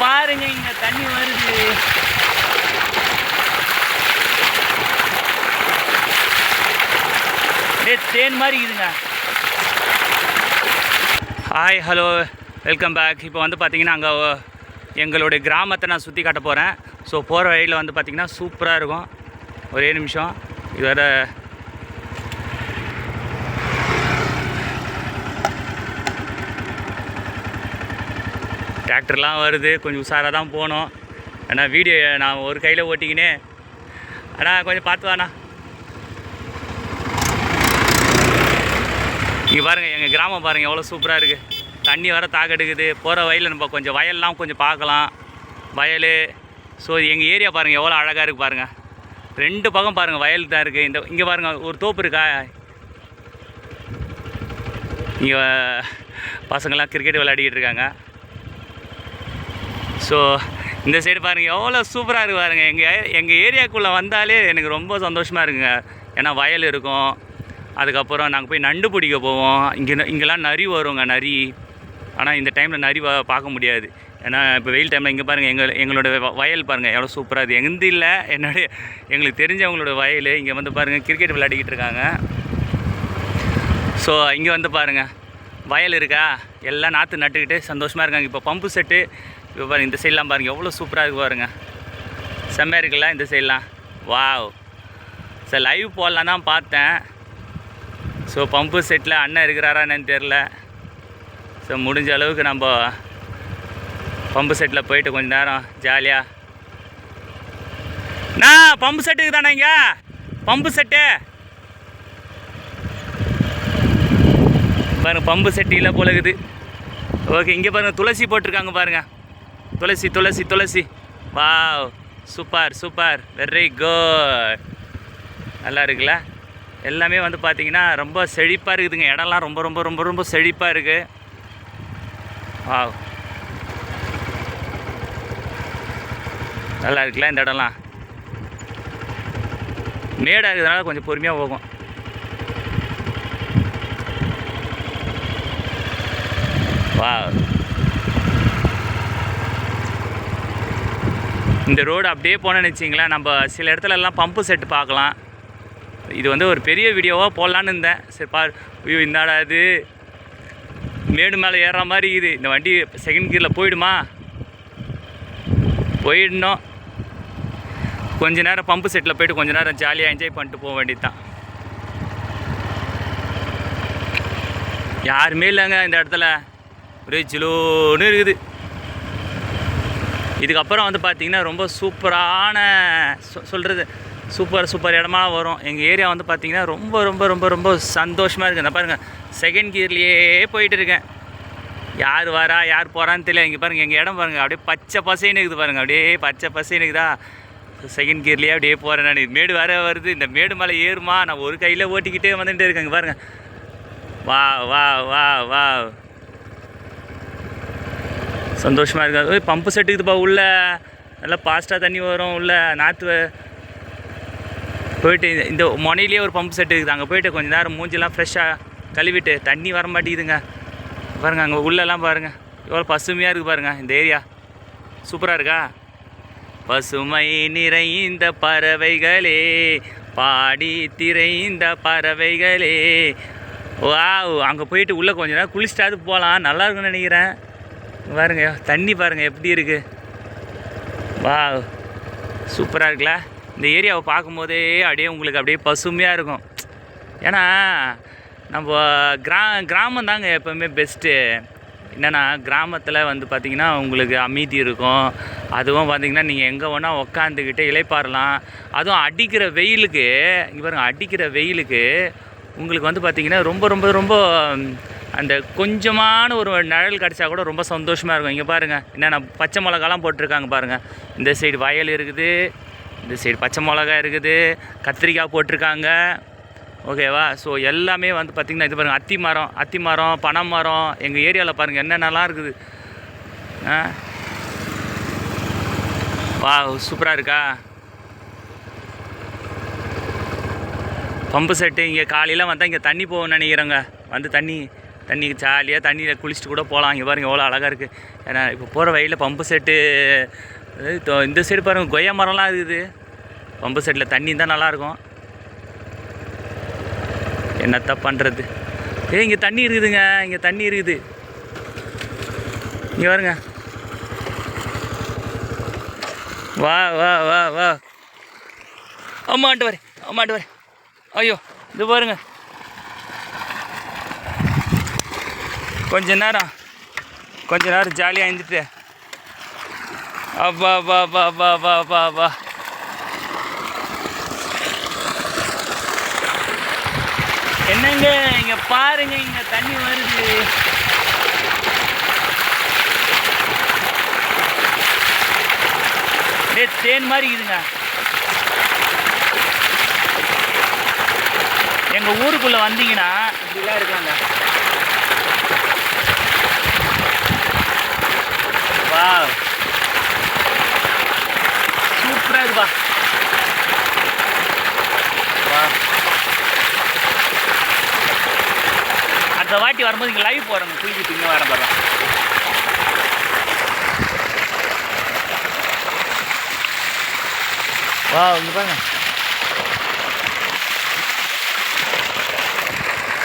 பாருங்க இங்க தண்ணி வருது. தேன் மாதிரி இருக்குதுங்க. Hi hello welcome back. இப்போ வந்து பார்த்தீங்கன்னா அங்கே எங்களுடைய கிராமத்தை நான் சுற்றி காட்ட போகிறேன். ஸோ போகிற வழியில் வந்து பார்த்திங்கன்னா சூப்பராக இருக்கும். ஒரே நிமிஷம், இது வேறு டிராக்டர்லாம் வருது, கொஞ்சம் உஷாராக தான் போகணும். ஏன்னா வீடியோ நான் ஒரு கையில் ஓட்டிக்கினே. ஆனால் கொஞ்சம் பார்த்து வாண்ணா. இங்கே பாருங்கள், எங்கள் கிராமம் பாருங்கள் எவ்வளோ சூப்பராக இருக்குது. தண்ணி வர தாக்கெடுக்குது. போகிற வயலில் நம்ம கொஞ்சம் வயல்லாம் கொஞ்சம் பார்க்கலாம், வயல். ஸோ எங்கள் ஏரியா பாருங்கள் எவ்வளோ அழகாக இருக்குது பாருங்கள். ரெண்டு பக்கம் பாருங்கள் வயல் தான் இருக்குது. இந்த இங்கே பாருங்கள் ஒரு தோப்பு இருக்கா. இங்கே பசங்கள்லாம் கிரிக்கெட் விளையாடிக்கிட்டு இருக்காங்க. ஸோ இந்த சைடு பாருங்கள் எவ்வளோ சூப்பராக இருக்குது பாருங்கள். எங்கள் ஏரியாவுக்குள்ளே வந்தாலே எனக்கு ரொம்ப சந்தோஷமாக இருக்குங்க. ஏன்னா வயல் இருக்கும். அதுக்கப்புறம் நாங்கள் போய் நண்டு பிடிக்க போவோம். இங்கெல்லாம் நரி வருங்க, நரி. ஆனால் இந்த டைமில் நரி பார்க்க முடியாது. ஏன்னா இப்போ வெயில் டைமில் இங்கே பாருங்கள் எங்களோட வயல் பாருங்கள் எவ்வளோ சூப்பராக இருக்குது. எங்கேருந்து இல்லை, எங்களுக்கு தெரிஞ்சவங்களோட வயல். இங்கே வந்து பாருங்கள் கிரிக்கெட் விளையாடிக்கிட்டு இருக்காங்க. ஸோ இங்கே வந்து பாருங்கள் வயல் இருக்கா, எல்லாம் நாற்று நட்டுக்கிட்டு சந்தோஷமாக இருக்காங்க. இப்போ பம்பு செட்டு இப்போ பாருங்கள், இந்த சைட்லாம் பாருங்கள் எவ்வளோ சூப்பராக இருக்குது பாருங்கள். செம்மையாக இருக்குல்ல இந்த சைட்லாம். வாவ். சார் லைவ் போடலாம் தான் பார்த்தேன். ஸோ பம்பு செட்டில் அண்ணன் இருக்கிறாரா என்னன்னு தெரில. ஸோ முடிஞ்ச அளவுக்கு நம்ம பம்பு செட்டில் போயிட்டு கொஞ்சம் நேரம் ஜாலியாக. நான் பம்பு செட்டுக்கு தானே இங்கே பம்பு செட்டு பாருங்கள். பம்பு செட்டு இல்லை போல இருக்குது. ஓகே, இங்கே பாருங்கள் துளசி போட்டிருக்காங்க பாருங்கள். துளசி துளசி துளசி. Wow, super super, very good. நல்லா இருக்குல்ல. எல்லாமே வந்து பார்த்திங்கன்னா ரொம்ப செழிப்பாக இருக்குதுங்க. இடம்லாம் ரொம்ப ரொம்ப ரொம்ப ரொம்ப செழிப்பாக இருக்குது. வாவ், நல்லா இருக்குல்ல இந்த இடம்லாம். மேடாக இருக்கிறதுனால கொஞ்சம் பொறுமையாக போகும். வாவ். இந்த ரோடு அப்படியே போனேன்னு வச்சிங்களேன், நம்ம சில இடத்துலலாம் பம்பு செட்டு பார்க்கலாம். இது வந்து ஒரு பெரிய வீடியோவாக போடலான்னு இருந்தேன். சரி ஐயோ இந்தாடா இது மேடு மேலே ஏறுற மாதிரி இருக்குது. இந்த வண்டி செகண்ட் கியரில் போயிடுமா? போயிடணும். கொஞ்ச நேரம் பம்பு செட்டில் போய்ட்டு கொஞ்ச நேரம் ஜாலியாக என்ஜாய் பண்ணிட்டு போக வேண்டியது தான். யாருமே இல்லைங்க இந்த இடத்துல, ஒரே ஜிலோன்னு இருக்குது. இதுக்கப்புறம் வந்து பார்த்திங்கன்னா ரொம்ப சூப்பரான சொல்கிறது சூப்பர் இடமா வரும். எங்கள் ஏரியா வந்து பார்த்திங்கன்னா ரொம்ப ரொம்ப ரொம்ப ரொம்ப சந்தோஷமாக இருக்குது. நான் பாருங்கள் செகண்ட் கியர்லேயே போயிட்டு இருக்கேன். யார் வரா யார் போகிறான்னு தெரியல. இங்கே பாருங்கள் எங்கள் இடம் பாருங்கள் அப்படியே பச்சை பசைன்னு இருக்குது பாருங்கள். அப்படியே பச்சை பசைன்னு இருக்குதா. செகண்ட் கியர்லேயே அப்படியே போகிறேன் நான். இது மேடு வேறு வருது. இந்த மேடு மேலே ஏறுமா, நான் ஒரு கையில் ஓட்டிக்கிட்டே வந்துகிட்டே இருக்கேன். இங்கே பாருங்கள். வா வா வா வா, சந்தோஷமாக இருக்காது. பம்பு செட்டுக்குதுப்பா உள்ள, நல்லா ஃபாஸ்ட்டாக தண்ணி வரும். உள்ள நாற்று போயிட்டு இந்த மொனையிலே ஒரு பம்பு செட்டு இருக்குது. அங்கே போய்ட்டு கொஞ்சம் நேரம் மூஞ்சிலாம் ஃப்ரெஷ்ஷாக கழுவிட்டு. தண்ணி வர மாட்டேங்குதுங்க பாருங்கள். அங்கே உள்ளெல்லாம் பாருங்கள் எவ்வளோ பசுமையாக இருக்குது பாருங்கள். இந்த ஏரியா சூப்பராக இருக்கா. பசுமை நிறைந்த பறவைகளே, பாடி திரைந்த பறவைகளே. வாவ். அங்கே போயிட்டு உள்ளே கொஞ்சம் நேரம் குளிச்சிட்டாது போகலாம், நல்லா இருக்குன்னு நினைக்கிறேன். பாருங்க தண்ணி பாருங்கள் எப்படி இருக்குது. வாவ், சூப்பராக இருக்குல்ல. இந்த ஏரியாவை பார்க்கும்போதே அப்படியே உங்களுக்கு அப்படியே பசுமையாக இருக்கும். ஏன்னா நம்ம கிராமம் தாங்க எப்போவுமே பெஸ்ட்டு. என்னென்னா கிராமத்தில் வந்து பார்த்திங்கன்னா உங்களுக்கு அமைதி இருக்கும். அதுவும் பார்த்திங்கன்னா நீங்கள் எங்கே வேணால் உக்காந்துக்கிட்டு இளைப்பாறலாம். அதுவும் அடிக்கிற வெயிலுக்கு, இங்கே பாருங்கள் அடிக்கிற வெயிலுக்கு உங்களுக்கு வந்து பார்த்திங்கன்னா ரொம்ப ரொம்ப ரொம்ப அந்த கொஞ்சமான ஒரு நிழல் கிடச்சா கூட ரொம்ப சந்தோஷமாக இருக்கும். இங்கே பாருங்கள் என்னென்ன பச்சை மிளகாலாம் போட்டிருக்காங்க பாருங்கள். இந்த சைடு வயல் இருக்குது, இந்த சைடு பச்சை மிளகா இருக்குது, கத்திரிக்காய் போட்டிருக்காங்க. ஓகேவா. ஸோ எல்லாமே வந்து பார்த்திங்கன்னா இது பாருங்கள் அத்தி மரம் பனை மரம். எங்கள் ஏரியாவில் பாருங்கள் என்னென்னலாம் இருக்குது. வா, சூப்பராக இருக்கா. பம்பு செட்டு இங்கே காலையில் வந்தால் இங்கே தண்ணி போகணும்னு நினைக்கிறேங்க. வந்து தண்ணி தண்ணி ஜாலியாக தண்ணியில் குளிச்சுட்டு கூட போகலாம். இங்கே பாருங்கள் எவ்வளோ அழகாக இருக்குது. ஏன்னா இப்போ போகிற வழியில் பம்பு செட்டு இந்த சைடு பாருங்கள் கொய்யா மரம்லாம் இருக்குது. பம்பு செட்டில் தண்ணி தான் நல்லாயிருக்கும். என்னத்த பண்ணுறது. இங்கே தண்ணி இருக்குதுங்க, இங்கே தண்ணி இருக்குது. இங்கே பாருங்க. வா வா வா வா. அம்மாட்டு வரேன். ஐயோ இது பாருங்க. கொஞ்ச நேரம் ஜாலியாக இருந்துட்டு அப்பா வா வா வா வா வா வா. என்னங்க இங்கே பாருங்க, இங்கே தண்ணி வருது. தேன் மாதிரி இருக்குதுங்க. எங்கள் ஊருக்குள்ளே வந்தீங்கன்னா இப்படிலாம் இருக்காங்க. வா சூப்பராக இருக்குப்பா. வா அடுத்த வாட்டி வரும்போது இங்கே லைவ் போகிறோங்க, குளிக்கிட்டு இங்கே வர போகிறோம். வா இங்கே பாருங்க,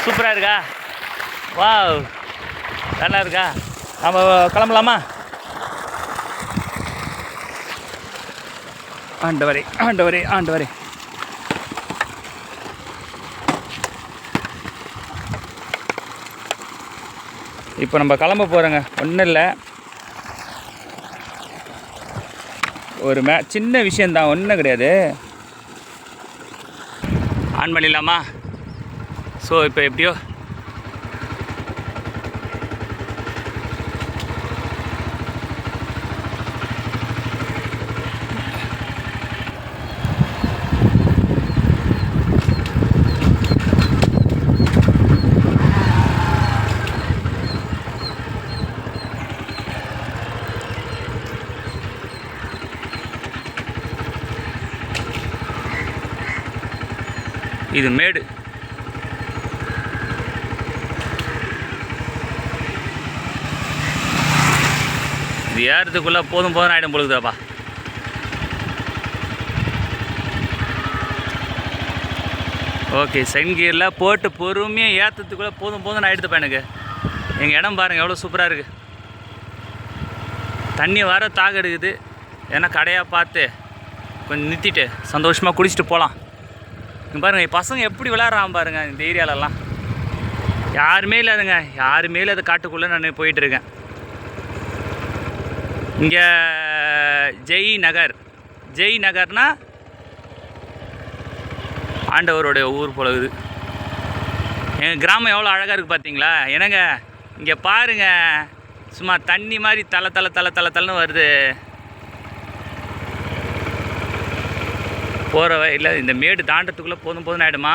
சூப்பராக இருக்கா? வா நல்லா இருக்கா? நம்ம கிளம்பலாமா? ஆண்டவரே. இப்போ நம்ம கிளம்ப போகிறோங்க. ஒன்றும் இல்லை, ஒரு சின்ன விஷயந்தான், ஒன்றும் கிடையாது. ஆன் பண்ணிடலாமா? ஸோ இப்போ எப்படியோ இது மேடு. இது ஏறதுக்குள்ளே போதும் ஆகிடும் பொழுதுதாப்பா. ஓகே, செகண்ட் கியரில் போட்டு பொறுமையாக ஏற்றத்துக்குள்ளே போதும் ஆகிடுதுப்பா. எனக்கு எங்கள் இடம் பாருங்கள் எவ்வளோ சூப்பராக இருக்குது. தண்ணி வர தாக எடுக்குது. ஏன்னா கடையாக பார்த்து கொஞ்சம் நிறுத்திட்டு சந்தோஷமாக குடிச்சிட்டு போகலாம். இங்கே பாருங்கள் பசங்க எப்படி விளையாடுறான் பாருங்கள். இந்த ஏரியாலெல்லாம் யாருமே இல்லாதுங்க, யாருமே இல்லாத காட்டுக்குள்ளே நான் போயிட்டுருக்கேன். இங்கே ஜெய் நகர்னா ஆண்டவருடைய ஊர் போலகுது. எங்கள் கிராமம் எவ்வளோ அழகாக இருக்குது பார்த்தீங்களா? என்னங்க இங்கே பாருங்கள், சும்மா தண்ணி மாதிரி தலை வருது. போகிற வழியில் இந்த மேடு தாண்டத்துக்குள்ளே போதும் ஆகிடுமா.